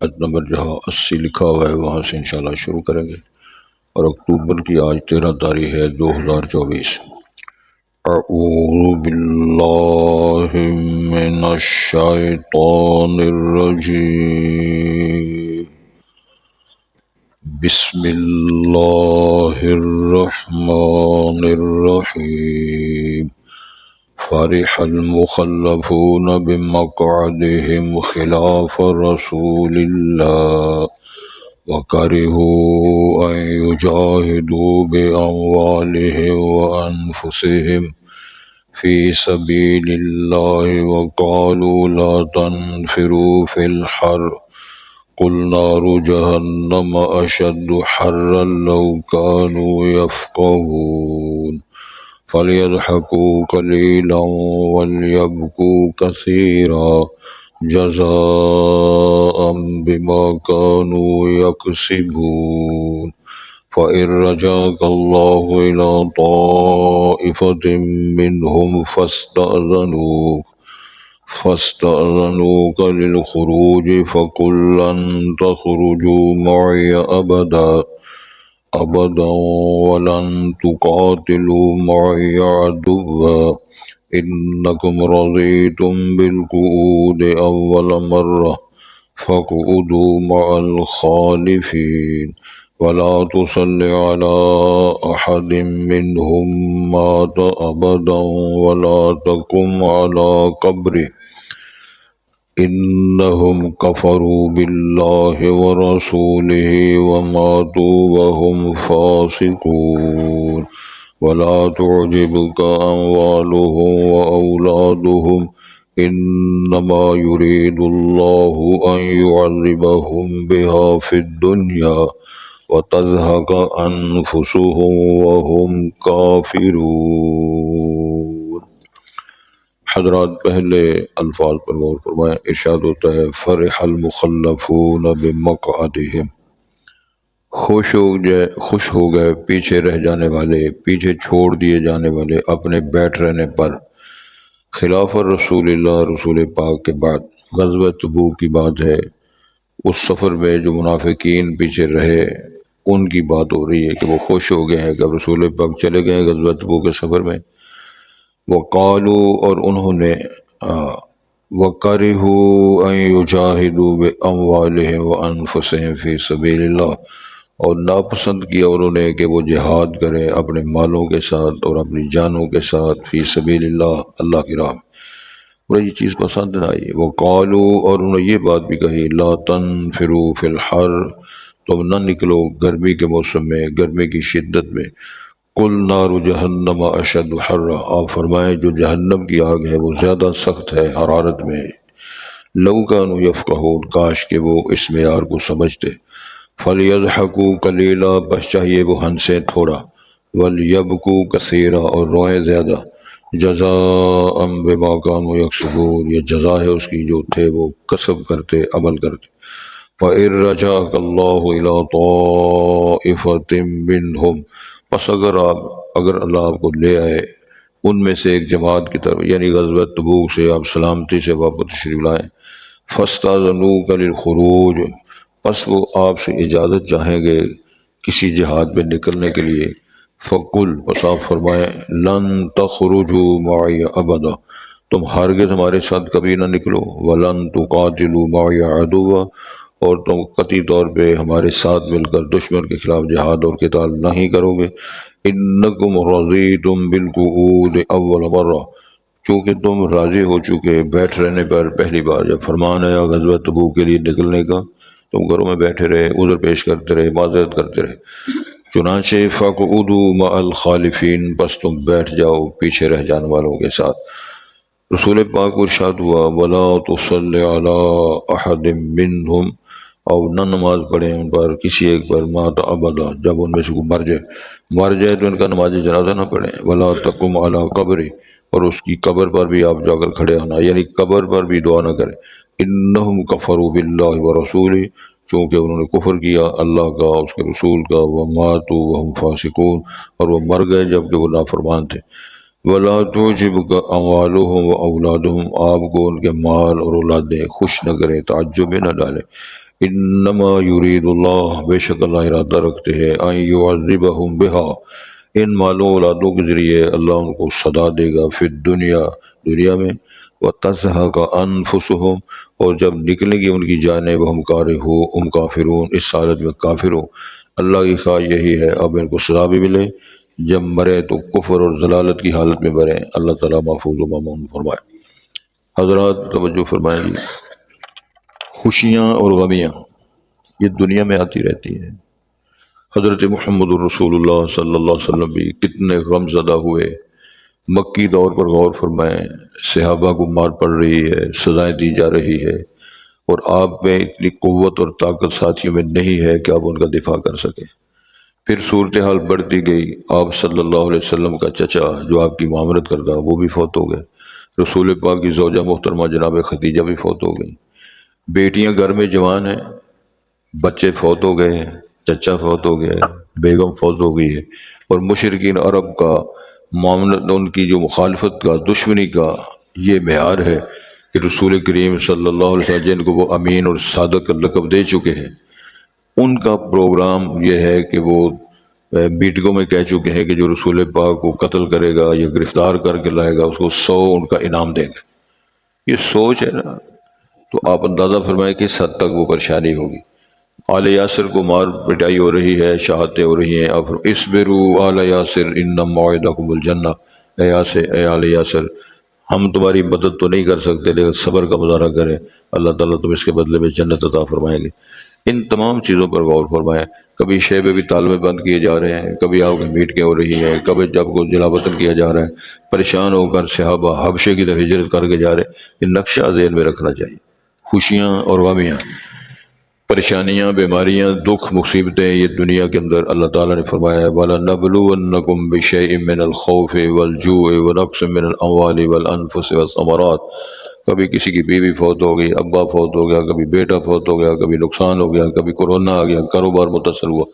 آیت نمبر جہاں 80 لکھا ہوا ہے وہاں سے انشاءاللہ شروع کریں گے، اور اکتوبر کی آج 13 تاریخ ہے 2024۔ اعوذ باللہ من الشیطان الرجیم، بسم اللہ الرحمن الرحیم۔ فرح المخلفون بمقعدهم خلاف رسول الله وكرهوا أن يجاهدوا بأموالهم وأنفسهم في سبيل الله وقالوا لا تنفروا في الحر قل نار جهنم أشد حرا لو كانوا يفقهون فليضحكوا قليلا وليبكوا كثيرا جزاء بما كانوا يكسبون فإن رجعك الله إلى طائفة منهم فاستأذنوك للخروج فقل لن تخرجوا معي أبدا ولن تقاتلوا معي عدوا إنكم رضيتم بالقعود أول مرة فاقعدوا مع الخالفين ولا تصل على أحد منهم مات أبدا ولا تقم على قبره إنهم كفروا بالله ورسوله وماتوا وهم فاسقون ولا تعجبك أموالهم وأولادهم إنما يريد الله أن يعذبهم بها في الدنيا وتزهق أنفسهم وهم كافرون۔ حضرات پہلے الفاظ پر غور فرمائیں۔ ارشاد ہوتا ہے فرح المخلفون بمقعدہم، خوش ہو گئے پیچھے رہ جانے والے، پیچھے چھوڑ دیے جانے والے اپنے بیٹھ رہنے پر، خلاف رسول اللہ، رسول پاک کے بعد۔ غزوہ تبوک کی بات ہے، اس سفر میں جو منافقین پیچھے رہے ان کی بات ہو رہی ہے کہ وہ خوش ہو گئے ہیں کہ رسول پاک چلے گئے غزوہ تبوک کے سفر میں۔ وقالوا، اور انہوں نے وَكَرِهُوا أَن يُجَاهِدُوا بِأَمْوَالِهِمْ وَأَنفُسِهِمْ فِي سَبِيلِ اللَّهِ، اور ناپسند کیا انہوں نے کہ وہ جہاد کریں اپنے مالوں کے ساتھ اور اپنی جانوں کے ساتھ، فی سبیل اللہ، اللہ کی راہ میں۔ انہیں یہ چیز پسند نہ آئی۔ وقالوا، اور انہوں نے یہ بات بھی کہی لا تنفروا فی الحر، تم نہ نکلو گرمی کے موسم میں، گرمی کی شدت میں۔ قل نار جہنم اشد حرا، آپ فرمائیں جو جہنم کی آگ ہے وہ زیادہ سخت ہے حرارت میں۔ لو کانوا یفقہون، کاش کہ وہ اس معیار کو سمجھتے۔ فلیضحکوا قلیلا، بس چاہیے وہ ہنسیں تھوڑا، ولیبکوا کثیرا، اور روئیں زیادہ۔ جزاء بما کانوا یکسبون، یہ جزا ہے اس کی جو تھے وہ کسب کرتے، عمل کرتے۔ فإن رجعك الله إلى طائفة منهم، پس اگر اللہ آپ کو لے آئے ان میں سے ایک جماعت کی طرف، یعنی غزوہ تبوک سے آپ سلامتی سے واپس تشریف لائیں، فاستأذنوك للخروج، پس وہ آپ سے اجازت چاہیں گے کسی جہاد میں نکلنے کے لیے، فقل، پس آپ فرمائیں لن تخرجوا معي ابدا، تم ہرگز ہمارے ساتھ کبھی نہ نکلو، ولن تقاتلوا معي عدوا، اور تم قطعی طور پہ ہمارے ساتھ مل کر دشمن کے خلاف جہاد اور قتال نہیں کرو گے۔ انکم رضیتم بالقعود اول مرہ، چونکہ تم راضی ہو چکے بیٹھ رہنے پر پہلی بار، جب فرمان آیا غزوہ تبوک کے لیے نکلنے کا تم گھروں میں بیٹھے رہے، عذر پیش کرتے رہے، معذرت کرتے رہے۔ چنانچہ فقعدوا مع الخالفین، پس تم بیٹھ جاؤ پیچھے رہ جانے والوں کے ساتھ۔ رسول پاک کو ارشاد ہوا ولا تصل علی احد منہم، اور نہ نماز پڑھیں ان پر کسی ایک پر، مات ابدا، جب ان میں سے کوئی مر جائے تو ان کا نماز جنازہ نہ پڑھیں۔ ولا تقم علی قبری، اور اس کی قبر پر بھی آپ جا کر کھڑے ہونا، یعنی قبر پر بھی دعا نہ کریں۔ انہم کفروا باللہ ورسولہ، چونکہ انہوں نے کفر کیا اللہ کا، اس کے رسول کا، وماتوا وہم فاسقون، اور وہ مر گئے جبکہ وہ نافرمان تھے۔ ولا تعجبک اموالہم و اولادہم، آپ کو ان کے مال اور اولادیں خوش نہ کریں، تعجب میں نہ ڈالیں۔ انما یرید اللہ، بے شک اللہ ارادہ رکھتے ہیں، ان یعذبہم بہا، ان مالوں اولادوں کے ذریعے اللہ ان کو سزا دے گا، فی الدنیا، دنیا میں، وتزہق انفسہم، اور جب نکلیں گی ان کی جانیں، وہ ہم کافرون، اس حالت میں کافر ہوں۔ اللہ کی خواہ یہی ہے، اب ان کو سزا بھی ملے، جب مرے تو کفر اور ضلالت کی حالت میں مرے۔ اللہ تعالیٰ محفوظ و مامون فرمائے۔ حضرات توجہ فرمائیں گی، خوشیاں اور غمیاں یہ دنیا میں آتی رہتی ہیں۔ حضرت محمد الرسول اللہ صلی اللہ علیہ وسلم بھی کتنے غم زدہ ہوئے۔ مکی دور پر غور فرمائیں، صحابہ کو مار پڑ رہی ہے، سزائیں دی جا رہی ہے، اور آپ میں اتنی قوت اور طاقت ساتھیوں میں نہیں ہے کہ آپ ان کا دفاع کر سکیں۔ پھر صورتحال بڑھتی گئی، آپ صلی اللہ علیہ وسلم کا چچا جو آپ کی معاملت کرتا وہ بھی فوت ہو گئے، رسول پاک کی زوجہ محترمہ جناب خدیجہ بھی فوت ہو گئی، بیٹیاں گھر میں جوان ہیں، بچے فوت ہو گئے ہیں، چچا فوت ہو گیا ہے، بیگم فوت ہو گئی ہے، اور مشرکین عرب کا معاملت، ان کی جو مخالفت کا، دشمنی کا یہ معیار ہے کہ رسول کریم صلی اللہ علیہ وسلم جن کو وہ امین اور صادق کا لقب دے چکے ہیں، ان کا پروگرام یہ ہے کہ وہ میٹنگوں میں کہہ چکے ہیں کہ جو رسول پاک کو قتل کرے گا یا گرفتار کر کے لائے گا اس کو 100 ان کا انعام دیں گے۔ یہ سوچ ہے نا، تو آپ اندازہ فرمائیں کہ اس حد تک وہ پریشانی ہوگی۔ آل یاسر کو مار پٹائی ہو رہی ہے، شہادتیں ہو رہی ہیں، اب اصبروا آل یاسر ان موعدکم الجنہ، اے آل یاسر، ہم تمہاری مدد تو نہیں کر سکتے لیکن صبر کا مظاہرہ کریں، اللہ تعالیٰ تم اس کے بدلے میں جنت عطا فرمائیں گے۔ ان تمام چیزوں پر غور فرمائیں، کبھی شیبے بھی تالوے بند کیے جا رہے ہیں، کبھی آپ کی میٹنگیں ہو رہی ہیں، کبھی جب کو جلا وطن کیا جا رہا ہے، پریشان ہو کر صحابہ حبشے کی طرف ہجرت کر کے جا رہے ہیں۔ یہ نقشہ ذہن میں رکھنا چاہیے۔ خوشیاں اور غمیاں، پریشانیاں، بیماریاں، دکھ، مصیبتیں، یہ دنیا کے اندر اللہ تعالیٰ نے فرمایا ہے وَلَنَبْلُوَنَّكُمْ بِشَيْءٍ مِّنَ الْخَوْفِ وَالْجُوعِ وَنَقْصٍ مِّنَ الْأَمْوَالِ وَالْأَنفُسِ وَالثَّمَرَاتِ، کبھی کسی کی بیوی فوت ہو گئی، ابا فوت ہو گیا، کبھی بیٹا فوت ہو گیا، کبھی نقصان ہو گیا، کبھی کورونا آ گیا، کاروبار متاثر ہوا،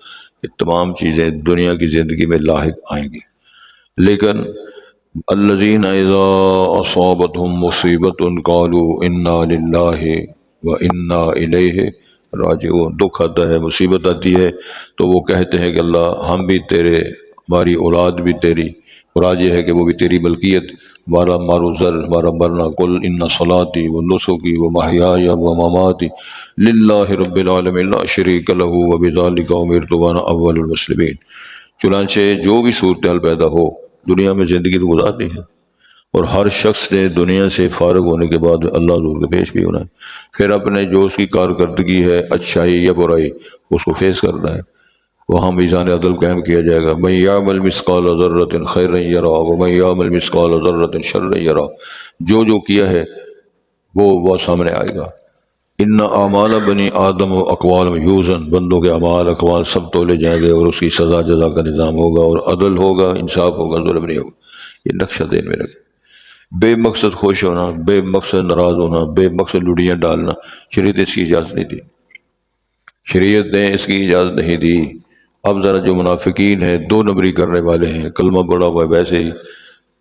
یہ تمام چیزیں دنیا کی زندگی میں لاحق آئیں گی۔ لیکن الذین اذا اصابتهم مصیبۃ قالوا انا للہ وانا الیہ راجعون، دکھ آتا ہے، مصیبت آتی ہے تو وہ کہتے ہیں کہ اللہ ہم بھی تیرے، ہماری اولاد بھی تیری، اور آج یہ ہے کہ وہ بھی تیری ملکیت، ہمارا مارو زر، ہمارا مرنا، قل ان صلاتی و نسکی و محیای و مماتی للہ رب العالمین لا شریک لہ وبذالک امرت وانا اول المسلمین۔ چنانچہ جو بھی صورتحال پیدا ہو، دنیا میں زندگی تو گزارنی ہے، اور ہر شخص نے دنیا سے فارغ ہونے کے بعد اللہ حضور کے پیش بھی ہونا ہے، پھر اپنے جو اس کی کارکردگی ہے، اچھائی یا برائی، اس کو فیس کرنا ہے۔ وہاں میزان عدل قائم کیا جائے گا، من یعمل مثقال ذرۃ خیرا یرہ ومن یعمل مثقال ذرۃ شرا یرہ، جو کیا ہے وہ سامنے آئے گا۔ ان اعمال بنی آدم و اقوال یوزن، بندوں کے اعمال اقوال سب تولے جائیں گے، اور اس کی سزا جزا کا نظام ہوگا، اور عدل ہوگا، انصاف ہوگا، ظلم نہیں ہوگا۔ یہ نقشہ ذہن میں رکھیں۔ بے مقصد خوش ہونا، بے مقصد ناراض ہونا، بے مقصد لڑیاں ڈالنا، شریعت اس کی اجازت نہیں دی، شریعت نے اس کی اجازت نہیں دی۔ اب ذرا جو منافقین ہیں، دو نمبری کرنے والے ہیں، کلمہ پڑا ہوا ہے ویسے ہی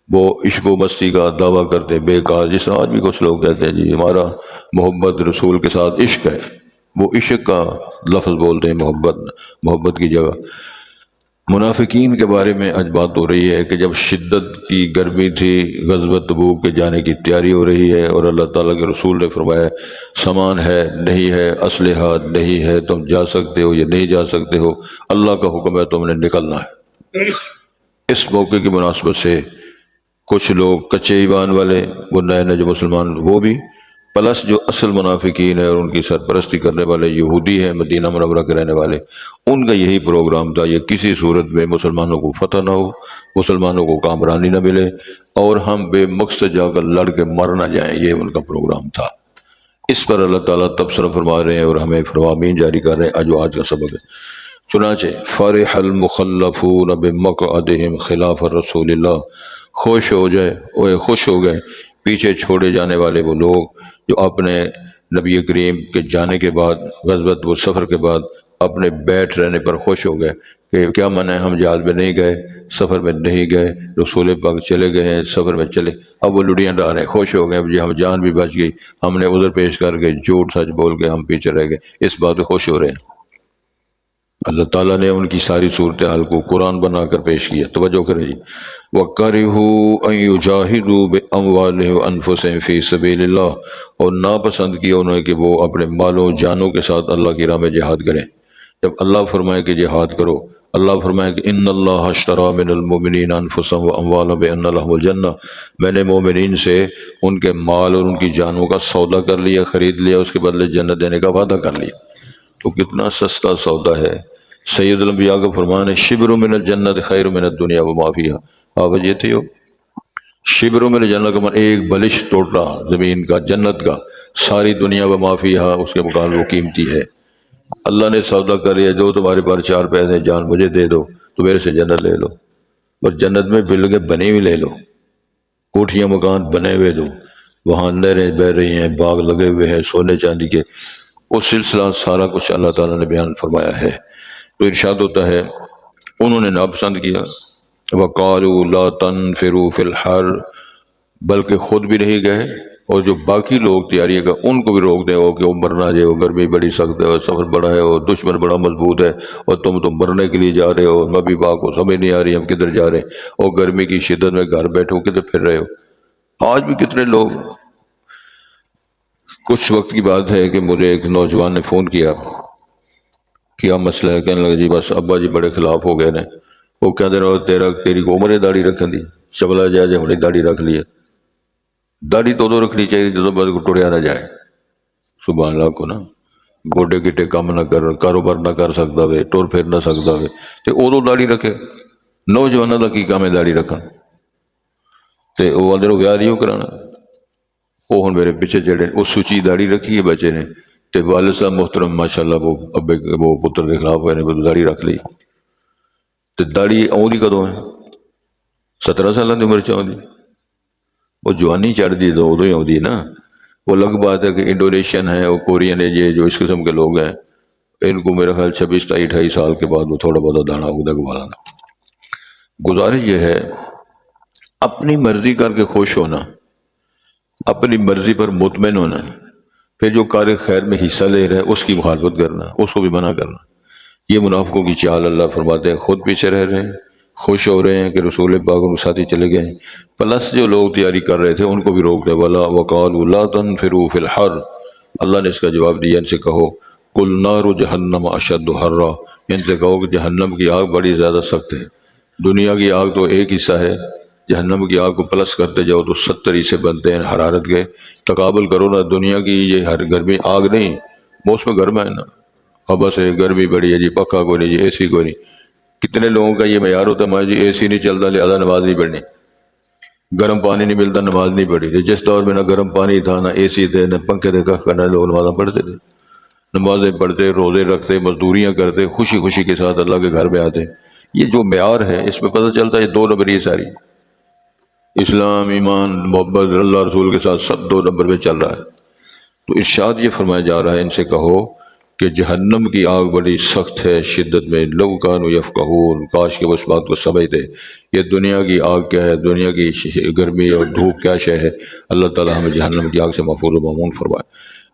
وہ عشق و مستی کا دعویٰ کرتے ہیں، بیکار، جس طرح آج بھی کچھ لوگ کہتے ہیں جی ہمارا محبت رسول کے ساتھ عشق ہے، وہ عشق کا لفظ بولتے ہیں محبت کی جگہ۔ منافقین کے بارے میں آج بات ہو رہی ہے کہ جب شدت کی گرمی تھی، غزوہ تبوک کے جانے کی تیاری ہو رہی ہے، اور اللہ تعالیٰ کے رسول نے فرمایا سامان ہے نہیں ہے، اسلحہ نہیں ہے، تم جا سکتے ہو یا نہیں جا سکتے ہو، اللہ کا حکم ہے تم نے نکلنا ہے۔ اس موقع کی مناسبت سے کچھ لوگ کچے ایمان والے، وہ نئے نئے جو مسلمان، وہ بھی پلس جو اصل منافقین ہیں اور ان کی سرپرستی کرنے والے یہودی ہیں، مدینہ منورہ کے رہنے والے، ان کا یہی پروگرام تھا، یہ کسی صورت میں مسلمانوں کو فتح نہ ہو، مسلمانوں کو کامرانی نہ ملے، اور ہم بے مقصد جا کر لڑ کے مر نہ جائیں، یہ ان کا پروگرام تھا۔ اس پر اللہ تعالیٰ تبصرہ فرما رہے ہیں اور ہمیں فرامین جاری کر رہے ہیں، جو آج کا سبق ہے۔ چنانچہ فرح المخلفون بمقعدہم خلاف رسول اللہ، خوش ہو گئے پیچھے چھوڑے جانے والے وہ لوگ جو اپنے نبی کریم کے جانے کے بعد، غزوۃ و سفر کے بعد اپنے بیٹھ رہنے پر خوش ہو گئے کہ کیا من ہے، ہم جہاد میں نہیں گئے، سفر میں نہیں گئے، رسول پاک چلے گئے ہیں سفر میں چلے، اب وہ لڑیاں ڈال رہے ہیں، خوش ہو گئے، اب جی ہم جان بھی بچ گئی، ہم نے عذر پیش کر کے جھوٹ سچ بول کے ہم پیچھے رہ گئے، اس بات پہ خوش ہو رہے ہیں۔ اللہ تعالیٰ نے ان کی ساری صورتحال کو قرآن بنا کر پیش کیا۔ توجہ کریں جی، وَكَرِهُوا أَن يُجَاهِدُوا بِأَمْوَالِهِمْ وَأَنفُسِهِمْ فِي سَبِيلِ اللَّهِ، اور ناپسند کیا انہوں نے کہ وہ اپنے مالوں جانوں کے ساتھ اللہ کی راہ میں جہاد کریں۔ جب اللہ فرمائے کہ جہاد کرو، اللہ فرمائے کہ ان اللہ اشترى من المؤمنین انفسهم واموالهم بان لهم الجنہ، میں نے مومنین سے ان کے مال اور ان کی جانوں کا سودا کر لیا، خرید لیا، اس کے بدلے جنت دینے کا وعدہ کر لیا۔ تو کتنا سستا سودا ہے۔ سید الانبیاء کا فرمان ہے، شبر من الجنت خیر من الدنیا وما فیها، آپ یہ تھے ہو، شبر من الجنت کا من ایک بلش ٹوٹا زمین کا، جنت کا، ساری دنیا وما فیها اس کے مقابل وہ قیمتی ہے۔ اللہ نے سودا کر لیا، جو تمہارے پاس 4 پیسے جان مجھے دے دو تو میرے سے جنت لے لو، اور جنت میں بلڈنگیں بنی ہوئی لے لو، کوٹھیاں مکان بنے ہوئے دو، وہاں نہریں بہ رہی ہیں، باغ لگے ہوئے ہیں سونے چاندی کے، وہ سلسلہ سارا کچھ اللہ تعالیٰ نے بیان فرمایا ہے۔ تو ارشاد ہوتا ہے انہوں نے ناپسند کیا، وَقَالُوا لَا تَنْفِرُوا فِي الْحَرِّ، بلکہ خود بھی نہیں گئے، اور جو باقی لوگ تیاری کا ان کو بھی روک دیں، کہ وہ مرنا جائے، وہ گرمی بڑی سخت ہے، اور سفر بڑا ہے، اور دشمن بڑا مضبوط ہے، اور تم مرنے کے لیے جا رہے ہو، نبی پاک کو سمجھ نہیں آ رہی ہم کدھر جا رہے ہیں، اور گرمی کی شدت میں گھر بیٹھے ہو کدھر پھر رہے ہو۔ آج بھی کتنے لوگ، کچھ وقت کی بات ہے کہ مجھے ایک نوجوان نے فون کیا مسئلہ ہے، کہنے لگا جی بس ابا جی بڑے خلاف ہو گئے نے، وہ کہتے رہو تیری کو عمر داڑھی رکھن دی، چبلا جائے جب ہماری داڑھی رکھ لی ہے، داڑھی تو رکھنی چاہیے جدو بعد کو ٹریا نہ جائے، سبحان اللہ کو نا، گوڈے گٹے کام نہ کر، کاروبار نہ کر سکتا وے، ٹور پھر نہ سکتا وے، تو ادو داڑھی رکھے، نوجوانوں کا کی کام ہے داڑھی رکھن، تے وہ اندر ویاہ نہیں کرانا، وہ ہوں میرے پیچھے جڑے وہ سچی داڑھی رکھی ہے بچے نے، تے والد صاحب محترم ماشاءاللہ وہ ابے وہ پتر کے خلاف ہوئے نے، وہ داڑھی رکھ لی، تے داڑھی آؤں کدوں ہے؟ 17 سال کی عمر چاہیے، وہ جوانی چڑھ دی تو ادو ہی آؤں نا۔ وہ الگ بات ہے کہ انڈونیشین ہے، وہ کورین ہے، یہ جو اس قسم کے لوگ ہیں، ان کو میرا خیال 26 28 سال کے بعد وہ تھوڑا بہت دانا اگدا گوانا۔ گزارش یہ ہے اپنی مرضی کر کے خوش ہونا، اپنی مرضی پر مطمئن ہونا، پھر جو کار خیر میں حصہ لے رہا ہے اس کی مخالفت کرنا، اس کو بھی منع کرنا، یہ منافقوں کی چال۔ اللہ فرماتے ہیں خود پیچھے رہ رہے ہیں، خوش ہو رہے ہیں کہ رسول پاک ان کے ساتھی چلے گئے ہیں، پلس جو لوگ تیاری کر رہے تھے ان کو بھی روک دے، وَلَا وَقَالُوا لَا تَنْفِرُوا فِي الْحَرِّ، اللہ نے اس کا جواب دیا، ان سے کہو قُلْ نَارُ جَهَنَّمَ أَشَدُّ حَرًّا، ان سے کہو کہ جہنم کی آگ بڑی زیادہ سخت ہے۔ دنیا کی آگ تو ایک حصہ ہے، جہنم کی آگ کو پلس کرتے جاؤ تو 70 حصے بنتے ہیں حرارت کے، تقابل کرو نا، دنیا کی یہ ہر گرمی آگ نہیں، موسم گرما ہے نا، اب بس گرمی بڑی ہے جی، پکا کوئی نہیں جی، اے سی کوئی نہیں، کتنے لوگوں کا یہ معیار ہوتا ہے ماں جی اے سی نہیں چلتا لہذا نماز نہیں پڑھنی، گرم پانی نہیں ملتا نماز نہیں پڑھی، جس دور میں نہ گرم پانی تھا نہ اے سی تھے نہ پنکھے تھے کرنا، لوگ نمازیں پڑھتے تھے، نمازیں پڑھتے، روزے رکھتے، مزدوریاں کرتے، خوشی خوشی کے ساتھ اللہ کے گھر میں آتے۔ یہ جو معیار ہے اس میں پتہ چلتا ہے 2 نمبر، یہ ساری اسلام ایمان محبت اللہ رسول کے ساتھ سب 2 نمبر میں چل رہا ہے۔ تو ارشاد یہ فرمایا جا رہا ہے ان سے کہو کہ جہنم کی آگ بڑی سخت ہے شدت میں، لو کانوا یفقہون، کاش کہ وہ اس بات کو سمجھتے، یہ دنیا کی آگ کیا ہے، دنیا کی گرمی اور دھوپ کیا شے ہے، اللہ تعالیٰ ہمیں جہنم کی آگ سے محفوظ و مامون فرمائے۔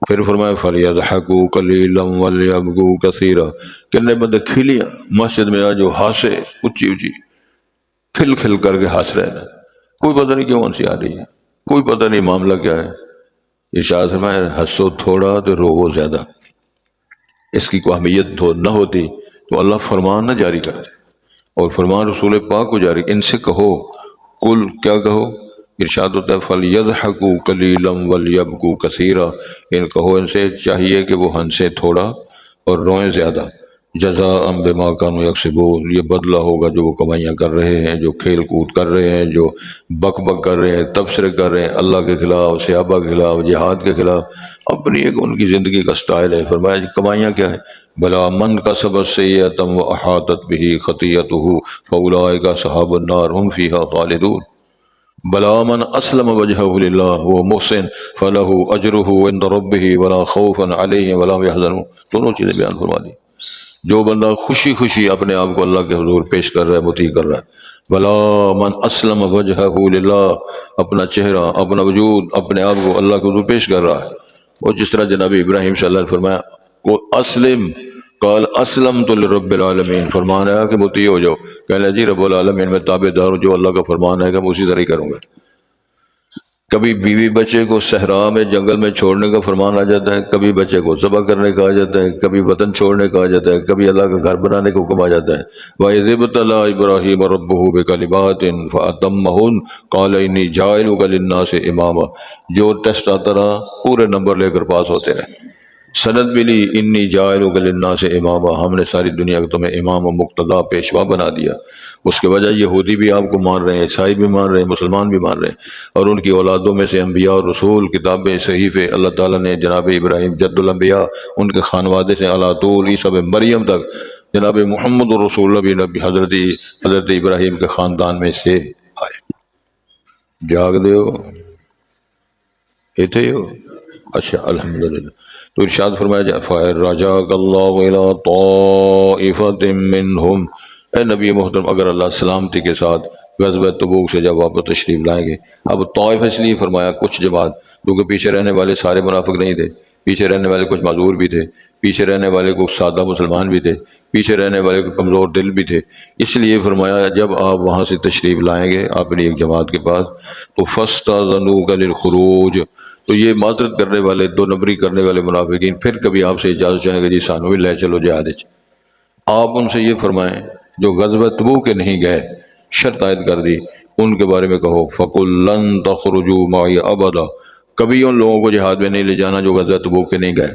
پھر فرمایا فَلْيَضْحَكُوا قَلِيلًا وَلْيَبْكُوا كَثِيرًا، کتنے بندے کھلیاں مسجد میں آ جو ہنسے اونچی اونچی کھل کھل کر کے ہنس رہے ہیں، کوئی پتہ نہیں کیوں ہنسی آ رہی ہے، کوئی پتہ نہیں معاملہ کیا ہے۔ ارشاد فرمایا ہنسو تھوڑا تو روو زیادہ، اس کی کوئی اہمیت نہ ہوتی تو اللہ فرمان نہ جاری کرتے، اور فرمان رسول پاک کو جاری، ان سے کہو کل کیا کہو، ارشاد ہوتا ہے فَلْيَضْحَكُوا قَلِيلًا وَلْيَبْكُوا كَثِيرًا، ان کہو ان سے چاہیے کہ وہ ہنسے تھوڑا اور روئیں زیادہ، جزاء بما كانوا يكسبون، یہ بدلہ ہوگا جو وہ کمائیاں کر رہے ہیں، جو کھیل کود کر رہے ہیں، جو بک بک کر رہے ہیں، تبصرے کر رہے ہیں اللہ کے خلاف، صحابہ کے خلاف، جہاد کے خلاف، اپنی ایک ان کی زندگی کا سٹائل ہے۔ فرمایا جی کمائیاں کیا ہے، بلا من کسب سیئۃ واحاطت به خطیئته فاولئک اصحاب النار هم فیها خالدون، بلا من اسلم وجهه للہ وہ محسن فله اجره عند ربه ولا خوف علیہم ولا هم يحزنون، دونوں چیزیں بیان فرما دی۔ جو بندہ خوشی خوشی اپنے آپ کو اللہ کے حضور پیش کر رہا ہے مطیع کر رہا ہے، بلا من اسلم وجہہ للہ، اپنا چہرہ اپنا وجود اپنے آپ کو اللہ کے حضور پیش کر رہا ہے، اور جس طرح جناب ابراہیم صلی اللہ علیہ وسلم نے فرمایا کو اسلم قال اسلمت لرب العالمین، فرمانا ہے کہ مطیع ہو جاؤ، کہنے جی رب العالمین میں تابع دار ہوں، جو اللہ کا فرمان ہے کہ میں اسی طرح ہی کروں گا۔ کبھی بیوی بچے کو صحرا میں جنگل میں چھوڑنے کا فرمان آ جاتا ہے، کبھی بچے کو ذبح کرنے کا آ جاتا ہے، کبھی وطن چھوڑنے کا آ جاتا ہے، کبھی اللہ کا گھر بنانے کا حکم آ جاتا ہے۔ وَإِذِ ابْتَلَىٰ إِبْرَاهِيمَ رَبُّهُ بِكَلِمَاتٍ فَأَتَمَّهُنَّ قَالَ إِنِّي جَاعِلُكَ لِلنَّاسِ إِمَامًا، جو ٹیسٹ آتا رہا پورے نمبر لے کر پاس ہوتے رہے، سند ملی انی جاعلک للناس اماما، ہم نے ساری دنیا کو تمہیں امام و مقتدا پیشوا بنا دیا۔ اس کے وجہ یہودی بھی آپ کو مان رہے ہیں، عیسائی بھی مان رہے ہیں، مسلمان بھی مان رہے ہیں، اور ان کی اولادوں میں سے انبیاء اور رسول، کتابیں، صحیفے اللہ تعالیٰ نے جناب ابراہیم جد الانبیاء ان کے خانوادے سے علی طول عیسیٰ بن مریم تک جناب محمد رسول اللہ بھی نبی حضرت ابراہیم کے خاندان میں سے آئے۔ جاگ دے ہو ایتھے ہو، اچھا الحمدللہ۔ تو ارشاد فرمایا جائے فَرَجَعَكَ اللَّهُ إِلَىٰ طَائِفَةٍ مِّنْهُمْ، اے نبی محترم اگر اللہ سلامتی کے ساتھ غزوہ تبوک سے جب واپس تشریف لائیں گے، اب طائف اس لیے فرمایا کچھ جماعت، کیونکہ پیچھے رہنے والے سارے منافق نہیں تھے، پیچھے رہنے والے کچھ معذور بھی تھے، پیچھے رہنے والے کچھ سادہ مسلمان بھی تھے، پیچھے رہنے والے کو کمزور دل بھی تھے، اس لیے فرمایا جب آپ وہاں سے تشریف لائیں گے اپنی ایک جماعت کے پاس تو فَاسْتَأْذَنُوكَ لِلْخُرُوجِ، تو یہ معذرت کرنے والے دو نمبری کرنے والے منافقین پھر کبھی آپ سے اجازت چاہیں گے جی سانو بھی لے چلو جہاد وچ، آپ ان سے یہ فرمائیں جو غزوہ تبوک کے نہیں گئے، شرط عائد کر دی، ان کے بارے میں کہو فَقُلْ لَن تَخْرُجُوا مَعِي أَبَدًا، کبھی ان لوگوں کو جہاد میں نہیں لے جانا جو غزوہ تبوک کے نہیں گئے۔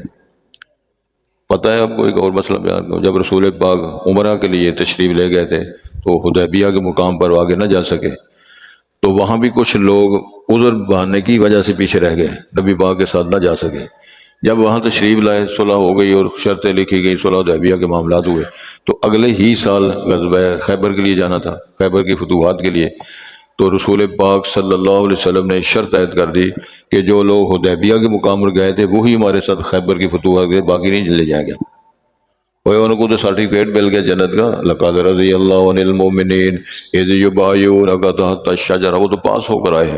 پتہ ہے آپ کو ایک اور مسئلہ بیان کروں، جب رسول پاک عمرہ کے لیے تشریف لے گئے تھے تو حدیبیہ کے مقام پر آگے نہ جا سکے، تو وہاں بھی کچھ لوگ عذر بہانے کی وجہ سے پیچھے رہ گئے، نبی پاک کے ساتھ نہ جا سکے۔ جب وہاں تشریف لائے، صلح ہو گئی اور شرطیں لکھی گئی، صلح حدیبیہ کے معاملات ہوئے، تو اگلے ہی سال غزوہ خیبر کے لیے جانا تھا، خیبر کی فتوحات کے لیے، تو رسول پاک صلی اللہ علیہ وسلم نے شرط عائد کر دی کہ جو لوگ حدیبیہ کے مقام پر گئے تھے وہی ہمارے ساتھ خیبر کی فتوحات کے، باقی نہیں لے جائیں گے۔ وہ ان کو تو سرٹیفکیٹ مل گیا جنت کا، لقد رضی اللہ عن المؤمنین اذ یبایعونک تحت الشجرہ، وہ تو پاس ہو کر آئے ہیں،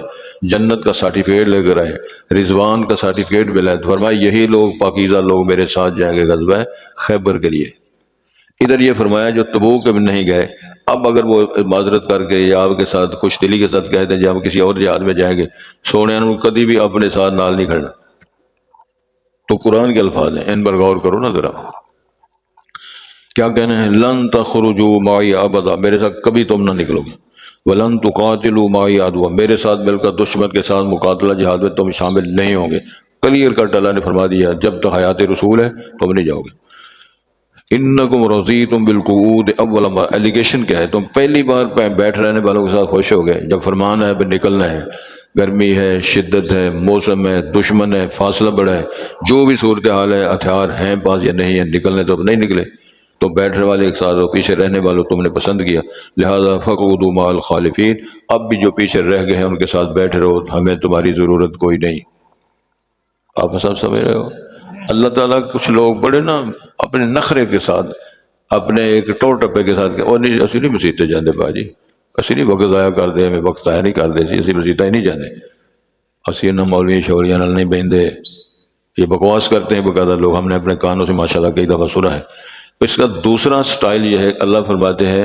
جنت کا سرٹیفکیٹ لے کر آئے، رضوان کا سرٹیفکیٹ ملا ہے، فرمایا یہی لوگ پاکیزہ لوگ میرے ساتھ جائیں گے غزوہ خیبر کے لیے۔ ادھر یہ فرمایا جو تبوک میں نہیں گئے، اب اگر وہ معذرت کر کے یا آپ کے ساتھ خوش دلی کے ساتھ کہتے ہیں جی ہم کسی اور جہاد میں جائیں گے، سونے نے کبھی بھی اپنے ساتھ نال نہیں کھڑنا۔ تو قرآن کے الفاظ ہیں، ان پر غور کرو نا ذرا، کیا کہنا ہے؟ لن تخرجوا معی ابدا، میرے ساتھ کبھی تم نہ نکلو گے، ولن تقاتلوا معی عدوا، میرے ساتھ مل کر دشمن کے ساتھ مقاتلہ جہاد میں تم شامل نہیں ہوں گے۔ کلیئر کٹ اللہ نے فرما دیا جب تک حیات رسول ہے تم نہیں جاؤ گے۔ انکم رضیتم بالقعود اول مرہ، ایلیگیشن کیا ہے؟ تم پہلی بار بیٹھ رہنے والوں کے ساتھ خوش ہو گئے، جب فرمان ہے پھر نکلنا ہے، گرمی ہے، شدت ہے، موسم ہے، دشمن ہے، فاصلہ بڑا ہے، جو بھی صورتحال ہے، ہتھیار ہیں پاس یا نہیں ہے، نکلنے تو اب نہیں نکلے، تو بیٹھنے والے ایک ساتھ ہو، پیچھے رہنے والوں تم نے پسند کیا، لہذا فقعدوا مع الخالفین، اب بھی جو پیچھے رہ گئے ہیں ان کے ساتھ بیٹھے رہو، ہمیں تمہاری ضرورت کوئی نہیں۔ آپ سب سمجھ رہے ہو؟ اللہ تعالیٰ کچھ لوگ بڑے نا اپنے نخرے کے ساتھ، اپنے ایک ٹور ٹپے کے ساتھ کہ اور نہیں اسی نہیں مسیطے جاندے باجی، اسی نہیں وقت ضائع کر دے، ہمیں وقت ضائع نہیں کر دے سی، اسی مسیطہ ہی نہیں جانے، اسی نہ مولوی شوریاں نال نہیں بہندے، یہ بکواس کرتے ہیں باقاعدہ لوگ، ہم نے اپنے کانوں سے ماشاءاللہ کئی دفعہ سنا ہے۔ اس کا دوسرا سٹائل یہ ہے، اللہ فرماتے ہیں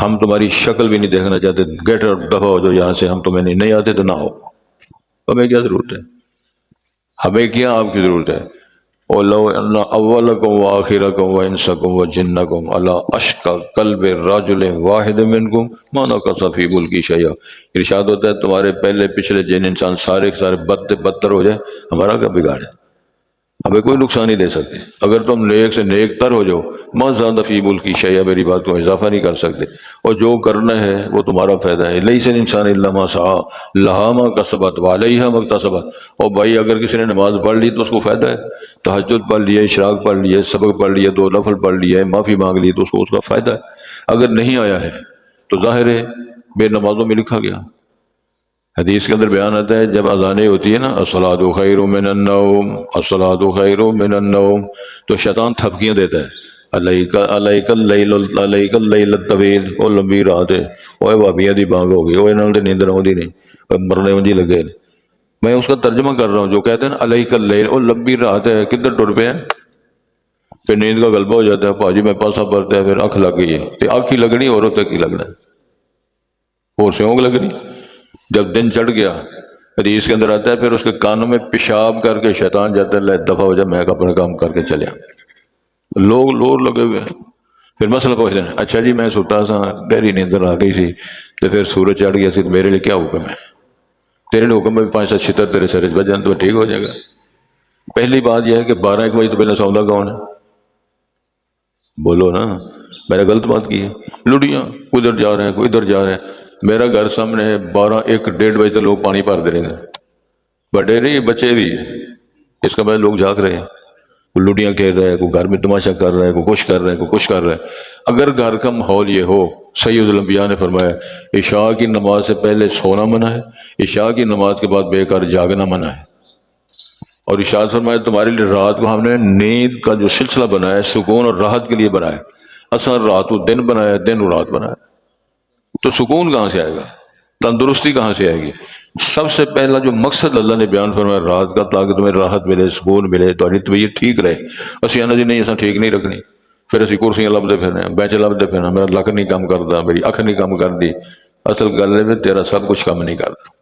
ہم تمہاری شکل بھی نہیں دیکھنا چاہتے، گیٹ آؤٹ، دفعہ ہو جو یہاں سے، ہم تمہیں نہیں آتے تو نہ ہو، ہمیں کیا ضرورت ہے، ہمیں کیا آپ کی ضرورت ہے؟ وَلَوْ أَنَّ أَوَّلَكُمْ وَآخِرَكُمْ وَإِنسَكُمْ وَجِنَّكُمْ عَلَىٰ أَشْقَى قَلْبِ رَجُلٍ وَاحِدٍ مِّنكُمْ مَا نَقَصَ فِي مُلْكِي شَيْئًا، ارشاد ہوتا ہے تمہارے پہلے پچھلے جن انسان سارے کے سارے بدتر ہو جائے، ہمارا کیا بگاڑ ہے، ہمیں کوئی نقصان نہیں دے سکتے، اگر تم نیک سے نیک تر ہو جاؤ، ما زاد فی ملکی شیء، میری بات کو اضافہ نہیں کر سکتے، اور جو کرنا ہے وہ تمہارا فائدہ ہے، لیس الانسان الا ما سعى لها ما کسبت وعلیہا ما اکتسبت، اور بھائی اگر کسی نے نماز پڑھ لی تو اس کو فائدہ ہے، تہجد پڑھ لیے، اشراق پڑھ لیے، سبق پڑھ لیے، 2 نفل پڑھ لیے، معافی مانگ لی تو اس کو اس کا فائدہ ہے، اگر نہیں آیا ہے تو ظاہر ہے بے نمازوں میں لکھا گیا۔ حدیث کے اندر بیان آتا ہے جب اذانیں ہوتی ہے نا الصلاۃ خیر من النوم، الصلاۃ خیر من النوم، تو شیطان تھپکیاں دیتا ہے علیک اللیل الطویل، وہ لمبی رات ہے، وہ بھابیاں دی بانگ ہو گئی، وہ انہوں نے نیند آؤندی نہیں، وہ مرنے ونجی لگے۔ میں اس کا ترجمہ کر رہا ہوں، جو کہتے ہیں نا علیک اللیل، وہ لمبی رات ہے، کدھر ٹر پے ہیں؟ پھر نیند کا غلبہ ہو جاتا ہے، پاجی میں پاسا پڑتا ہے، پھر اکھ لگ گئی ہے، تو اکھ ہی لگنی اور ہوتا کی لگنا ہے، اور سے اونگ لگنی۔ جب دن چڑھ گیا، حدیث کے اندر آتا ہے پھر اس کے کانوں میں پیشاب کر کے شیطان جاتا ہے، لے دفعہ ہو جا، میں اپنے کام کر کے چلیا۔ لوگ لور لگے ہوئے ہیں۔ پھر مسئلہ پوچھتے ہیں، اچھا جی میں ستا سا، گہری نیندر آ گئی سی، تو پھر سورج چڑھ گیا سی، تو میرے لیے کیا حکم ہے؟ تیرے لیے حکم ہے 5-7 چھتر تیرے سر بج جان تو ٹھیک ہو جائے گا۔ پہلی بات یہ ہے کہ 12-1 بجے تو پہلے سوندا کون ہے؟ بولو نا، میں نے غلط بات کی ہے؟ لڑیاں کوئی ادھر جا رہے ہیں، کوئی ادھر جا رہے ہیں۔ میرا گھر سامنے ہے، 12-1-1:30 بجے تک لوگ پانی بھر دے رہے ہیں، بڑے نہیں بچے بھی، اس کا مطلب لوگ جاگ رہے ہیں، کوئی لڑیاں کھیل رہا ہے، کوئی گھر میں تماشا کر رہا ہے، کوئی کچھ کر رہا ہے، کوئی کچھ کر رہا ہے۔ اگر گھر کا ماحول یہ ہو، سید الانبیاء نے فرمایا عشاء کی نماز سے پہلے سونا منع ہے، عشاء کی نماز کے بعد بے کار جاگنا منع ہے، اور ارشاد فرمایا تمہارے لیے رات کو ہم نے نیند کا جو سلسلہ بنایا ہے سکون اور راحت کے لیے بنایا ہے، اصل رات و دن بنایا ہے، دن و رات بنایا ہے، تو سکون کہاں سے آئے گا؟ تندرستی کہاں سے آئے گی؟ سب سے پہلا جو مقصد اللہ نے بیان فرمایا رات کا، تاکہ تمہیں راحت ملے، سکون ملے، تو طبیعت ٹھیک رہے۔ اسی آنا جی نہیں ایسا ٹھیک نہیں رکھنی، پھر اسی کرسیاں لبتے پھرنے، بینچ لبتے پھرنا، میرا لک نہیں کام کرتا، میری اکھ نہیں کام کرتی۔ اصل گل ہے تیرا سب کچھ کام نہیں کرتا۔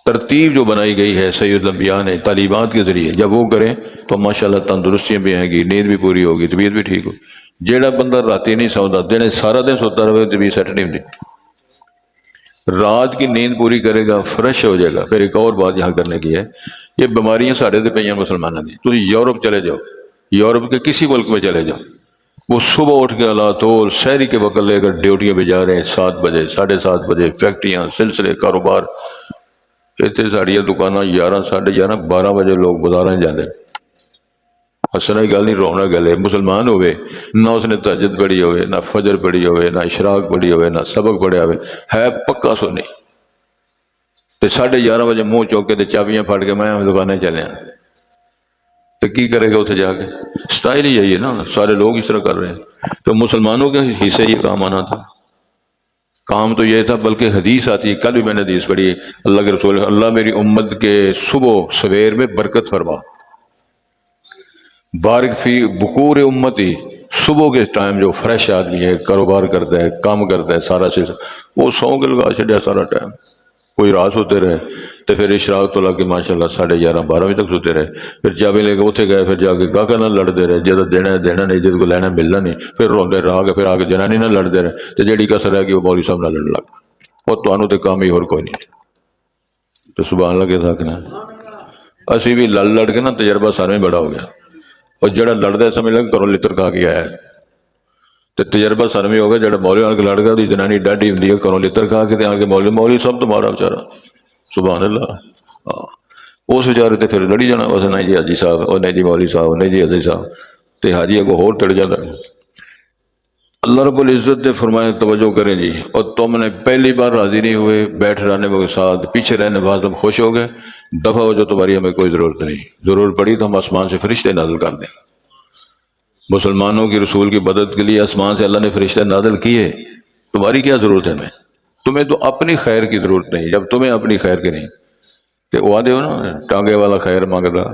ترتیب جو بنائی گئی ہے سید الانبیاء نے تعلیمات کے ذریعے، جب وہ کریں تو ماشاءاللہ تندرستیاں بھی آئیں گی، نیند بھی پوری ہوگی، طبیعت بھی ٹھیک ہوگی۔ جیڑا بندہ راتی نہیں سوندا، دن سارا دن سوتا رہے، طبیعت سیٹ نہیں ہوتی۔ رات کی نیند پوری کرے گا، فریش ہو جائے گا۔ پھر ایک اور بات یہاں کرنے کی ہے، یہ بیماریاں ساڑھے تے پہ مسلمانوں دی، تو یورپ چلے جاؤ، یورپ کے کسی ملک میں چلے جاؤ، وہ صبح اٹھ کے اللہ تو شہری کے وقت لے کر ڈیوٹیاں پہ جا رہے ہیں، 7 بجے 7:30 بجے، فیکٹریاں سلسلے کاروبار، اتنے ساڑیاں دکاناں 11 11:30 12 بجے لوگ بازار جاندے۔ ہسنا کی گل نہیں، رونا گل ہے۔ مسلمان ہوئے نہ اس نے تہجد پڑھی ہوئے، نہ فجر پڑھی ہوئے، نہ اشراق پڑھی ہوئے، نہ سبق پڑھیا ہوئے، ہے پکا سنی، تے 11:30 بجے منہ چوک کے تے چابیاں پھڑ کے میں دکانیں چلے، تو کی کرے گا اتنے جا کے؟ سٹائل ہی یہی ہے نا، سارے لوگ اس طرح کر رہے ہیں۔ تو مسلمانوں کے حصے یہ کام آنا تھا، کام تو یہ تھا، بلکہ حدیث آتی ہے، کل بھی میں نے حدیث پڑھی، اللہ کے رسول اللہ میری امت کے صبح سویر میں برکت فرما، بارک فی بکور امتی، صبح کے ٹائم جو فریش آدمی ہے، کاروبار کرتا ہے، کام کرتا ہے، سارا سلسلہ وہ سو کے لگا چڑیا سارا ٹائم، کوئی رات ہوتے رہے، تو پھر اشراق تو لگ کے ماشاءاللہ 11:30 12 بجے تک سوتے رہے، پھر چابی لے کے اتنے گئے، پھر جا کے گاہک نہ لڑتے رہے، جب دینا ہے دینا نہیں، جس کو لینا ملنا نہیں، پھر روندے رہا کے پھر آگے جنانی نہ لڑتے رہے، تو جیڑی کسر ہے کہ وہ مولوی صاحب نہ لڑنے لگ، اور تمہوں تو کام ہی اور کوئی نہیں۔ تو سبحان اللہ کے ساکنا اسی بھی لڑ لڑ کے نا تجربہ سارے بڑا ہو گیا، اور جڑا لڑتا ہے سمجھ لگ کرو لتر کھا کے آیا ہے، تو تجربہ سارے ہو گیا، جڑا مولوی آن کے لڑ گیا، جنانی ڈاڈی ہوں کرو لتر کھا کے آ کے مولوی صاحب تمہارا بچارا، سبحان اللہ۔ اس بیچارے تے پھر لڑی جانا، بس نہیں جی حاجی صاحب، اور نہیں جی مولوی صاحب، نہیں جی حاجی صاحب، تے حاجی کو ہور تڑ جاتا۔ اللہ رب العزت نے فرمایا توجہ کریں جی، اور تم نے پہلی بار راضی نہیں ہوئے، بیٹھ رہنے کے ساتھ پیچھے رہنے کے بعد تم خوش ہو گئے، دفعہ ہو جو تمہاری ہمیں کوئی ضرورت نہیں، ضرورت پڑی تو ہم آسمان سے فرشتے نازل کر دیں۔ مسلمانوں کی رسول کی مدد کے لیے آسمان سے اللہ نے فرشتے نازل کیے، تمہاری کیا ضرورت ہے ہمیں؟ تمہیں تو اپنی خیر کی ضرورت نہیں، جب تمہیں اپنی خیر کی نہیں، تو وہ آدھے ہو نا ٹانگے والا خیر مانگ رہا،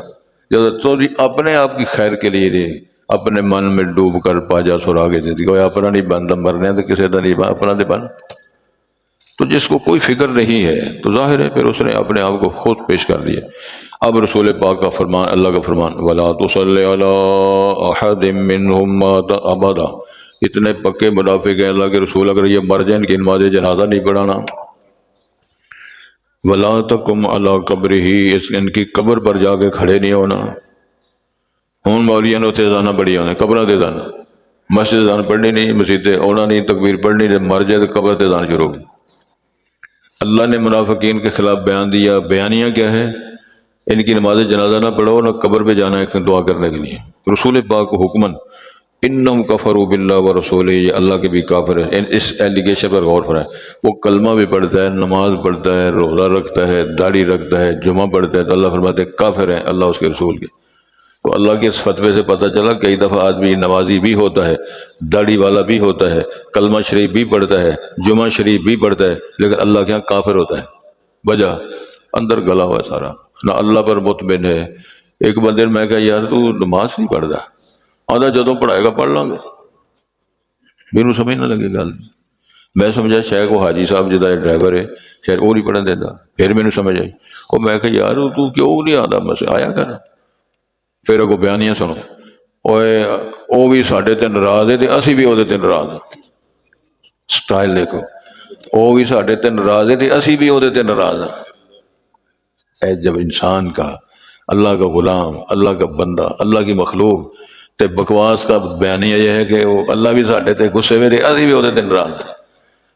جب تو اپنے آپ کی خیر کے لیے رہے، اپنے من میں ڈوب کر پاجا سراغے دے دی، کوئی اپنا نہیں بنتا، مرنے تو کسی کا نہیں اپنا دے بن۔ تو جس کو کوئی فکر نہیں ہے تو ظاہر ہے پھر اس نے اپنے آپ کو خود پیش کر دیا۔ اب رسول پاک کا فرمان، اللہ کا فرمان، وَلَا تُصَلِّ عَلَىٰ أَحَدٍ مِّنْهُمْ مَاتَ أَبَدًا، اتنے پکے منافق ہیں اللہ کے رسول، اگر یہ مر جائیں ان کی نماز جنازہ نہیں پڑھانا۔ وَلَا تَقُمْ عَلَىٰ قَبْرِهِ، ان کی قبر پر جا کے کھڑے نہیں ہونا۔ ہوں مولیاں نے اتنے اذاناں پڑھی ہونے، قبراں تے اذان، مسجد اذان پڑھنی نہیں، مسجد آنا نہیں، تکبیر پڑھنی نہیں، مر جائے تو قبر تے اذان شروع ہوگی۔ اللہ نے منافقین کے خلاف بیان دیا، بیانیہ کیا ہے؟ ان کی نماز جنازہ نہ پڑھو، نہ قبر پہ جانا ہے دعا کرنے کے لیے۔ رسول پاک کو حکمن انہم کفروا باللہ ورسولہ، یہ اللہ کے بھی کافر ہے۔ اس ایلیگیشن پر غور فرمائیں، وہ کلمہ بھی پڑھتا ہے، نماز پڑھتا ہے، روزہ رکھتا ہے، داڑھی رکھتا ہے، جمعہ پڑھتا ہے، تو اللہ فرماتے ہیں کافر ہیں اللہ اس کے رسول کے۔ تو اللہ کے اس فتوے سے پتہ چلا کئی دفعہ آدمی نمازی بھی ہوتا ہے، داڑھی والا بھی ہوتا ہے، کلمہ شریف بھی پڑھتا ہے، جمعہ شریف بھی پڑھتا ہے، لیکن اللہ کے یہاں کافر ہوتا ہے۔ وجہ اندر گلا ہوا ہے سارا، نہ اللہ پر مطمئن ہے۔ ایک بندے نے میں کہا یار تو نماز نہیں پڑھتا، آدھا جدوں پڑھائے گا پڑھ لوں گے، میرے سمجھ نہ لگے گل۔ میں سمجھا شاید وہ حاجی صاحب جدا ڈرائیور ہے شاید وہ نہیں پڑھن دیتا، پھر میرے سمجھ آئی، اور میں کہا یار تو کیوں نہیں آتا بس آیا کر۔ پھر اگوں بیانیاں سنو، وہ بھی ساڈے تے ناراض ہے تے اسی بھی وہ ناراض ہاں۔ سٹائل دیکھو، وہ بھی ساڈے تے ناراض ہے تے اسی بھی وہ ناراض ہاں۔ اے جب انسان کا، اللہ کا غلام، اللہ کا بندہ، اللہ کی مخلوق تے بکواس کا بیانیہ یہ ہے کہ وہ اللہ بھی ساڈے تے غصے میں تے اسی بھی وہ ناراض ہاں۔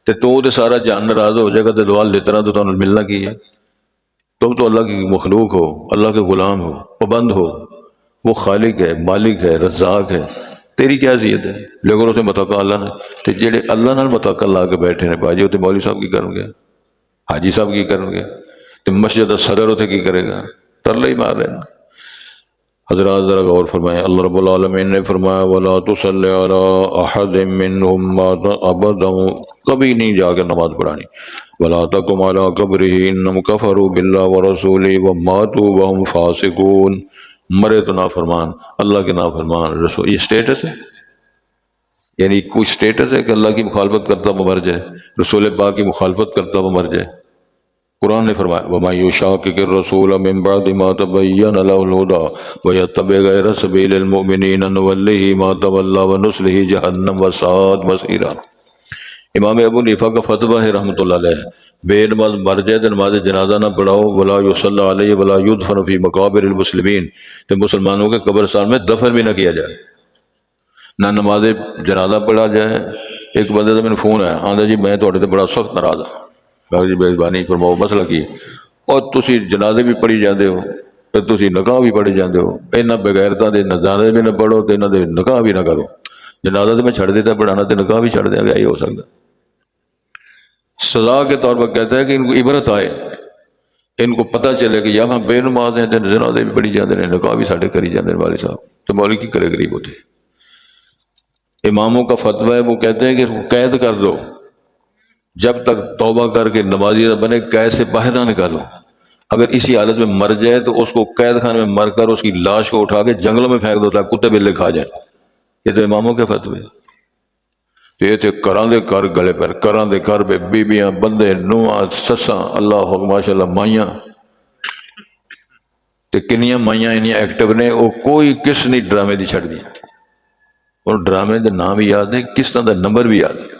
تے سارا جان ناراض ہو جائے گا تے دوال لتنا تو تمہیں ملنا کی ہے؟ تم تو اللہ کی مخلوق ہو، اللہ کے غلام ہو، پابند ہو، وہ خالق ہے، مالک ہے، رزاق ہے، تیری کیا حیثیت ہے؟ لیکن اسے متوقع اللہ نے تے جڑے اللہ نال متوقع لا کے بیٹھے نے باجی تے مولوی صاحب کی کرن گے، حاجی صاحب کی کرن گے، تے مسجد دا صدر اتنے کی کرے گا؟ ترلے ہی مار رہے ہیں۔ حضرات ذرا غور فرمائیں، اللہ رب العالمین نے فرمایا وَلَا تُصَلِّ عَلَىٰ أَحَدٍ مِّنْهُمْ مَاتَ أَبَدًا، کبھی نہیں جا کے نماز پڑھانی۔ وَلَا تَقُمْ عَلَىٰ قَبْرِهِ إِنَّهُمْ كَفَرُوا بِاللَّهِ وَرَسُولِهِ وَمَاتُوا وَهُمْ فَاسِقُونَ، مرے تو نافرمان، اللہ کے نافرمان رسول، یہ سٹیٹس ہے؟ یعنی کوئی سٹیٹس ہے کہ اللہ کی مخالفت کرتا وہ مر جائے، رسول پاک کی مخالفت کرتا وہ مر جائے؟ قرآن نے فرمایا وَمَن يُشَاقِقِ الرَّسُولَ مِن بَعْدِ مَا تَبَيَّنَ لَهُ الْهُدَىٰ وَيَتَّبِعْ غَيْرَ سَبِيلِ الْمُؤْمِنِينَ نُوَلِّهِ مَا تَوَلَّىٰ وَنُصْلِهِ جَهَنَّمَ وَسَاءَتْ مَصِيرًا۔ امام ابو حنیفہ کا فتویٰ ہے رحمۃ اللہ علیہ، بے نماز مر جائے تو نماز جنازہ نہ پڑھاؤ، ولا یصلی علیہ ولا یدفن فی مقابر المسلمین، تو مسلمانوں کے قبرستان میں دفن بھی نہ کیا جائے، نہ نماز جنازہ پڑھا جائے۔ ایک بندے سے میں نے فون آیا، آندا جی میں تھوڑے تے بڑا سخت ناراض ہاں، جی مہربانی فرماؤ مسئلہ کی ہے؟ اور تسی جنازے بھی پڑھی جاندے ہو تے تسی نکاح بھی پڑھی جاندے ہو، انہاں بغیرتاں دے جنازے بھی نہ پڑھو تے انہاں دے نکاح بھی نہ کرو۔ جنازہ تے میں چھڑ دیتا پڑھانا تے نکاح بھی چھڑ دیا گیا، ہی ہو سکتا۔ سزا کے طور پر کہتا ہے کہ ان کو عبرت آئے، ان کو پتہ چلے کہ یہاں بے نماز ہیں تے جنازے بھی پڑھی جاندے ہیں، نکاح بھی ساڈے کری جاندے ہیں والد صاحب، تو مولوی کی کرے غریب ہوتے۔ اماموں کا فتویٰ ہے، وہ کہتے ہیں کہ قید کر دو، جب تک توبہ کر کے نمازی نہ بنے قید سے باہر نہ نکالو۔ اگر اسی حالت میں مر جائے تو اس کو قید خانے میں مر کر اس کی لاش کو اٹھا کے جنگلوں میں پھینک دو تاکہ کتے بلے کھا جائیں۔ یہ تو اماموں کے فتوے، تو یہ تھے کراں دے کر گلے پر، کراں دے کر بے بیبیاں، بندے، نواں، سساں، اللہ ماشاء اللہ مائیاں، تے کنیاں مائیاں انیاں ایکٹیو نے، وہ کوئی کس نہیں ڈرامے دی چھڑ دی، اور ڈرامے دے نام بھی یاد ہے، کس طرح دا نمبر بھی یاد ہے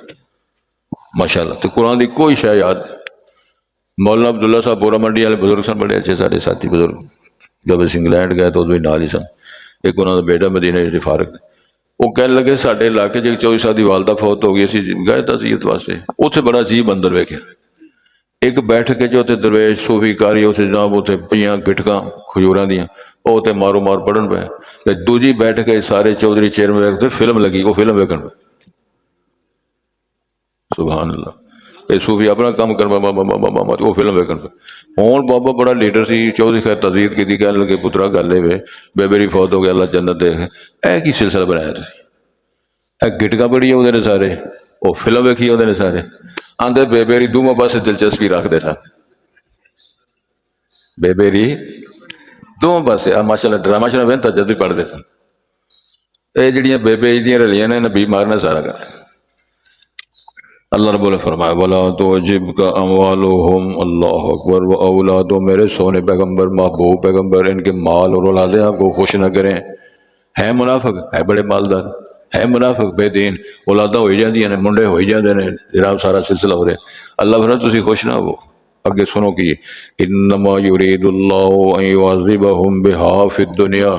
ماشاءاللہ۔ تو قرآن دی کوئی شے یاد۔ مولانا عبداللہ صاحب بورا منڈی والے بزرگ سن، بڑے اچھے سارے ساتھی بزرگ، جب اس انگلینڈ گئے تو ادو نال ہی سن، ایک انہوں کا بیٹا مدینہ فارغ، وہ کہنے لگے ساڈے علاقے جو 24 سال کی والدہ فوت ہو گئی، اسی گئے تعزیت واسطے، اتنے بڑا عجیب اندر ویکھیا، ایک بیٹھ کے جو تے درویش صوفی کاری اسے جناب اتنے پیاں گٹکاں کھجوراں دیاں، وہ تے مارو مار پڑھن پہ، دوجی بیٹھ کے سارے چودھری چیر میں ویکھتے فلم لگی، وہ فلم ویکھن پہ، سبحان اللہ۔ یہ صوفی اپنا کام کر وہ فلم ویکھن پہ۔ ہوں بابا بڑا لیڈر سی، چودھری خیر تعزیت کی کہنے لگے پترا گل ہے بے میری فوت ہو گیا، اللہ جنت دے، اے کی سلسلہ بنایا تھا؟ اے گٹکا بڑی ہوندے نے سارے، وہ فلم ویکھی ہوندے نے سارے، آندے بے میری دونوں پاسے دلچسپی رکھتے سن، بے میری دونوں پاسے ماشاء اللہ ڈرامہ شرما بہن تجدید پڑھتے سن۔ یہ جڑیاں بے بے دیاں رلیاں نے نبی مارنا سارا کر۔ اللہ رب نے فرمایا وَلَا تُعْجِبْكَ أَمْوَالُهُمْ، اللہ اکبر، وَأَوْلَادُ، میرے سونے پیغمبر، محبوب پیغمبر، ان کے مال اور اولادیں آپ کو خوش نہ کریں۔ ہے منافق، ہے بڑے مالدار، ہے منافق بے دین، اولاداں ہوئی جاندیاں نے، منڈے ہوئی جاندے نے، جناب سارا سلسلہ ہو رہا ہے۔ اللہ فرماتا تسی خوش نہ ہو۔ اگے سنو کی انما یرید اللہ ان یعذبہم بہا فی الدنیا،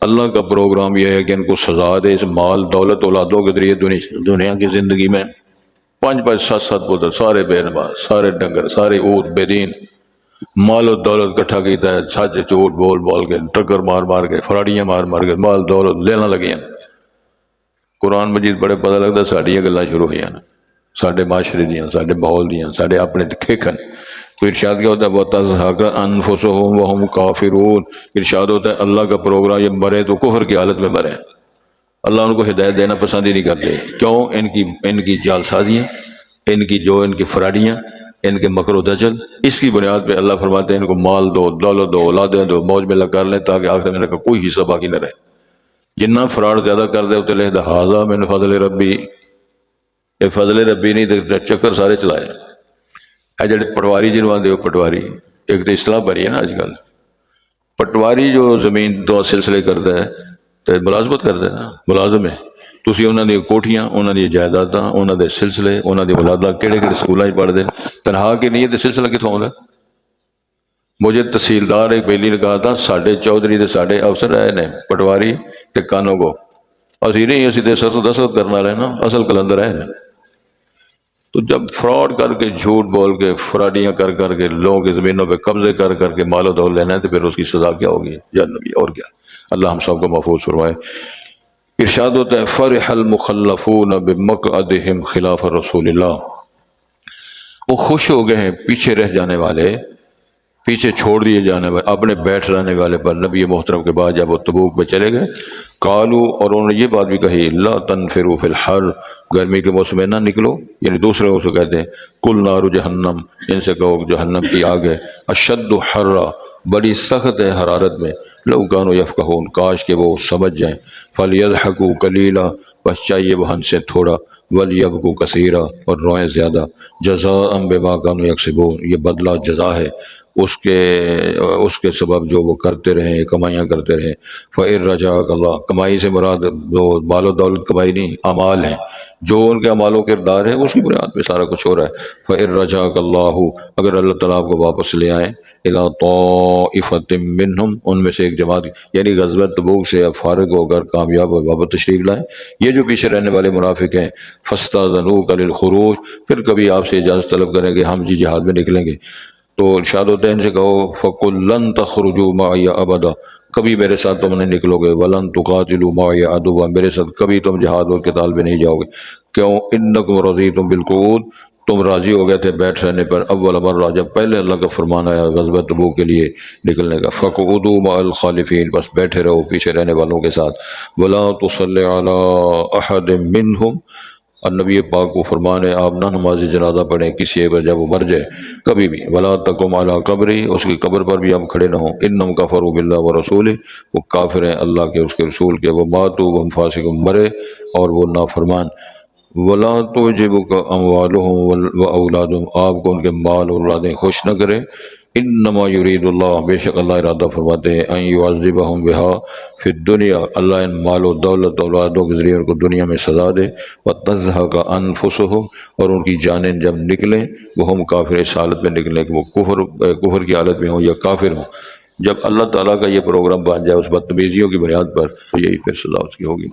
اللہ کا پروگرام یہ ہے کہ ان کو سزا دے اس مال دولت اولادوں کے ذریعے دنیا کی زندگی میں۔ 5-5 7 پتر، سارے بے نماز، سارے ڈنگر، سارے اونٹ بے دین، مال و دولت کٹھا کیتا ہے، سچ جھوٹ بول بول کے، ٹکر مار مار کے، فراڑیاں مار مار کے مال دولت لینا لگیاں۔ قرآن مجید بڑے پتہ لگتا ساڈیاں گلاں شروع ہوئیاں، ساڈے معاشرے دیاں، ساڈے ماحول دیاں، ساڈے اپنے کھیکھن تو ارشاد کیا ہوتا ہے وَتَزْهَقَ أَنفُسُهُمْ وَهُمْ كَافِرُونَ، ارشاد ہوتا ہے اللہ کا پروگرام یہ مرے تو کفر کی حالت میں مرے، اللہ ان کو ہدایت دینا پسند ہی نہیں کرتے، کیوں؟ ان کی جال سازیاں، ان کی فراڈیاں، ان کے مکر و دجل، اس کی بنیاد پہ اللہ فرماتے ہیں ان کو مال دو، دولت دو، اولادیں دو، موج میں کر لیں تاکہ آخر میں کا کوئی حصہ باقی نہ رہے۔ جنہ فراڈ زیادہ کر دے اتنے لکھ ھذا من فضل ربی، یہ فضل ربی نہیں تو چکر سارے چلائے۔ اے جڑے پٹواری جنہوں آتے ہو پٹواری، ایک تو اصطلاح بنی ہے نا آج کل، پٹواری جو زمین تو سلسلے کرتا ہے تو ملازمت کرتا ہے نا، ملازم ہے، تسی انہوں نے کوٹھیاں، انہوں نے جائیداداں، انہوں نے سلسلے، انہوں نے اولاداں کہڑے کہڑے سکولوں پڑھتے ہیں، تنہا کے نہیں ہے تو سلسلہ کتوں آتا ہے؟ مجھے تحصیلدار ایک بیلی نے کہا تھا ساڈے چودھری تے ساڈے افسر آئے نے پٹواری تے کانوں کو، اسی نہیں اسی تے سر دستخط کرنا رہے نا، اصل کلندر ہے۔ تو جب فراڈ کر کے، جھوٹ بول کے، فراڈیاں کر کے لوگوں کی زمینوں پہ قبضے کر کے مال و دول لینا ہے تو پھر اس کی سزا کیا ہوگی؟ جہنم، اور کیا؟ اللہ ہم سب کو محفوظ فرمائے۔ ارشاد ہوتا ہے فرح المخلفون بمقعدہم خلاف رسول اللہ، وہ خوش ہو گئے ہیں پیچھے رہ جانے والے، پیچھے چھوڑ دیے جانے والے، اپنے بیٹھ رہنے والے پر نبی محترم کے بعد جب وہ تبوک میں چلے گئے، قالوا، اور انہوں نے یہ بات بھی کہی لا تنفروا فی الحر، گرمی کے موسم میں نہ نکلو، یعنی دوسرے کو کہتے ہیں کل نار جہنم، ان سے کہو جہنم کی آگ ہے، اشد حرا، بڑی سخت ہے حرارت میں، لو کانوا یفقہون، کاش کہ وہ سمجھ جائیں، فلیضحکوا قلیلا، بس چاہیے وہ ہنسیں تھوڑا، ولیبکوا کثیرا، اور روئیں زیادہ، جزاء بما کانوا یکسبون، یہ بدلہ جزا ہے اس کے سبب جو وہ کرتے رہیں، کمائیاں کرتے رہیں۔ فَإِن رَجَعَكَ اللَّهُ، کمائی سے مراد جو مال و دولت کمائی نہیں، اعمال ہیں، جو ان کے اعمال و کردار ہے اس کی بنیاد پہ سارا کچھ ہو رہا ہے۔ فَإِن رَجَعَكَ اللَّهُ، اگر اللہ تعالیٰ آپ کو واپس لے آئیں، إِلَىٰ طَائِفَةٍ مِّنْهُمْ، ان میں سے ایک جماعت، یعنی غزوہ تبوک سے اب فارغ ہو کر کامیاب ہو واپس تشریف لائیں، یہ جو پیچھے رہنے والے منافق ہیں، فَاسْتَأْذَنُوكَ لِلْخُرُوجِ، پھر کبھی آپ سے اجازت طلب کریں کہ ہم جی جہاد میں نکلیں گے، تو ارشاد ہوتا ہے ان سے کہو فَقُلْ لَن تَخْرُجُوا مَعِيَ أَبَدًا، کبھی میرے ساتھ تم نہیں نکلو گے، وَلَن تُقَاتِلُوا مَعِيَ عَدُوًّا، میرے ساتھ کبھی تم جہاد اور قتال میں نہیں جاؤ گے، کیوں؟ إِنَّكُمْ رَضِيتُمْ بِالْقُعُودِ، تم راضی ہو گئے تھے بیٹھ رہنے پر، اول مرہ جب پہلے اللہ کا فرمان آیا غزوہ تبوک کے لیے نکلنے کا، فَقْعُدُوا مَعَ الْخَالِفِينَ، بس بیٹھے رہو پیچھے رہنے والوں کے ساتھ، وَلَا تُصَلِّ عَلَىٰ أَحَدٍ مِّنْهُمْ، اور نبی پاک کو فرمان ہے آپ نہ نماز جنازہ پڑھیں کسی ایک پر جب وہ مر جائے کبھی بھی، ولا تقم علی قبری، اس کی قبر پر بھی آپ کھڑے نہ ہوں، انہم کفروا باللہ ورسولہ، وہ کافر ہیں اللہ کے اس کے رسول کے، وہ ماتوا وہم فاسقون، مرے اور وہ نافرمان، ولا تعجبک اموالہم واولادہم، آپ کو ان کے مال اور اولادیں خوش نہ کرے، انما یرید اللہ، بے شک اللہ ارادہ فرماتے ہیں، ان یعذبہم بہا فی الدنیا، اللہ ان مال و دولت اولادوں کے ذریعے ان کو دنیا میں سزا دے، وتزہق انفسہم، اور ان کی جانیں جب نکلیں وہ ہم کافر، اس حالت میں نکلیں کہ وہ کفر کی حالت میں ہوں یا کافر ہوں، جب اللہ تعالیٰ کا یہ پروگرام بن جائے اس بدتمیزیوں کی بنیاد پر تو یہی پھر سزا اس کی ہوگی۔